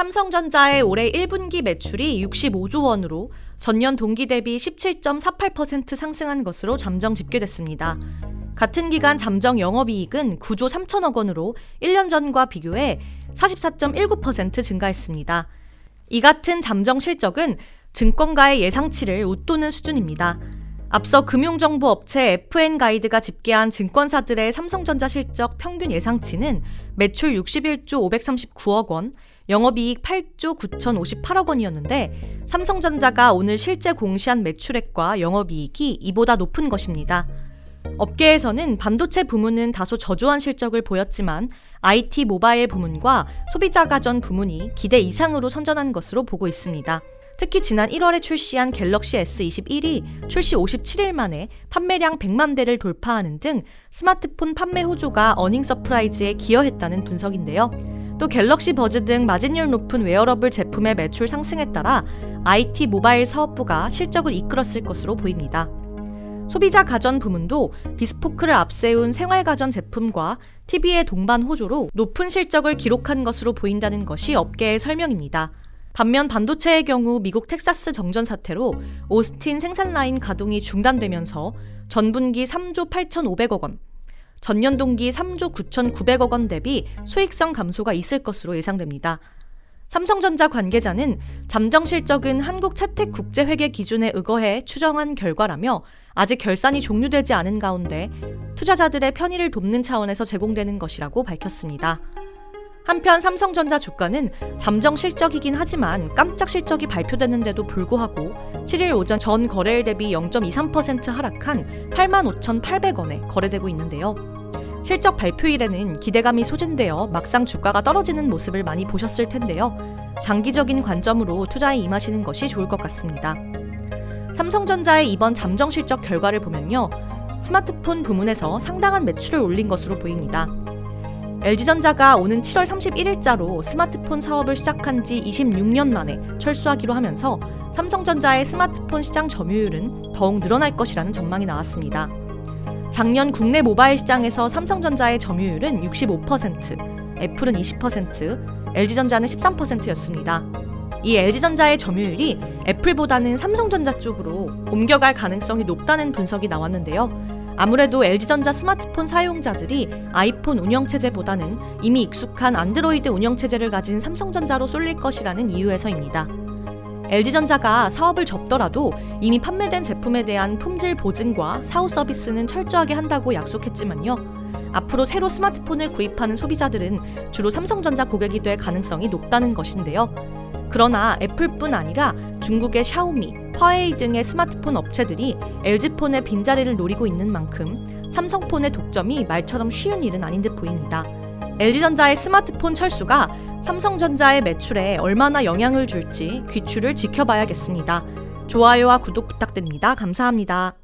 삼성전자의 올해 1분기 매출이 65조 원으로 전년 동기 대비 17.48% 상승한 것으로 잠정 집계됐습니다. 같은 기간 잠정 영업이익은 9조 3천억 원으로 1년 전과 비교해 44.19% 증가했습니다. 이 같은 잠정 실적은 증권가의 예상치를 웃도는 수준입니다. 앞서 금융정보업체 FN가이드가 집계한 증권사들의 삼성전자 실적 평균 예상치는 매출 61조 539억 원, 영업이익 8조 9,058억 원이었는데 삼성전자가 오늘 실제 공시한 매출액과 영업이익이 이보다 높은 것입니다. 업계에서는 반도체 부문은 다소 저조한 실적을 보였지만 IT 모바일 부문과 소비자 가전 부문이 기대 이상으로 선전한 것으로 보고 있습니다. 특히 지난 1월에 출시한 갤럭시 S21이 출시 57일 만에 판매량 100만 대를 돌파하는 등 스마트폰 판매 호조가 어닝 서프라이즈에 기여했다는 분석인데요. 또 갤럭시 버즈 등 마진율 높은 웨어러블 제품의 매출 상승에 따라 IT 모바일 사업부가 실적을 이끌었을 것으로 보입니다. 소비자 가전 부문도 비스포크를 앞세운 생활가전 제품과 TV의 동반 호조로 높은 실적을 기록한 것으로 보인다는 것이 업계의 설명입니다. 반면 반도체의 경우 미국 텍사스 정전 사태로 오스틴 생산 라인 가동이 중단되면서 전분기 3조 8,500억 원, 전년 동기 3조 9,900억 원 대비 수익성 감소가 있을 것으로 예상됩니다. 삼성전자 관계자는 잠정 실적은 한국채택국제회계 기준에 의거해 추정한 결과라며 아직 결산이 종료되지 않은 가운데 투자자들의 편의를 돕는 차원에서 제공되는 것이라고 밝혔습니다. 한편 삼성전자 주가는 잠정 실적이긴 하지만 깜짝 실적이 발표됐는데도 불구하고 7일 오전 전 거래일 대비 0.23% 하락한 85,800원에 거래되고 있는데요. 실적 발표일에는 기대감이 소진되어 막상 주가가 떨어지는 모습을 많이 보셨을 텐데요. 장기적인 관점으로 투자에 임하시는 것이 좋을 것 같습니다. 삼성전자의 이번 잠정 실적 결과를 보면요. 스마트폰 부문에서 상당한 매출을 올린 것으로 보입니다. LG전자가 오는 7월 31일자로 스마트폰 사업을 시작한 지 26년 만에 철수하기로 하면서 삼성전자의 스마트폰 시장 점유율은 더욱 늘어날 것이라는 전망이 나왔습니다. 작년 국내 모바일 시장에서 삼성전자의 점유율은 65%, 애플은 20%, LG전자는 13%였습니다. 이 LG전자의 점유율이 애플보다는 삼성전자 쪽으로 옮겨갈 가능성이 높다는 분석이 나왔는데요. 아무래도 LG전자 스마트폰 사용자들이 아이폰 운영체제보다는 이미 익숙한 안드로이드 운영체제를 가진 삼성전자로 쏠릴 것이라는 이유에서입니다. LG전자가 사업을 접더라도 이미 판매된 제품에 대한 품질 보증과 사후 서비스는 철저하게 한다고 약속했지만요. 앞으로 새로 스마트폰을 구입하는 소비자들은 주로 삼성전자 고객이 될 가능성이 높다는 것인데요. 그러나 애플뿐 아니라 중국의 샤오미, 화웨이 등의 스마트폰 업체들이 LG폰의 빈자리를 노리고 있는 만큼 삼성폰의 독점이 말처럼 쉬운 일은 아닌 듯 보입니다. LG전자의 스마트폰 철수가 삼성전자의 매출에 얼마나 영향을 줄지 귀추를 지켜봐야겠습니다. 좋아요와 구독 부탁드립니다. 감사합니다.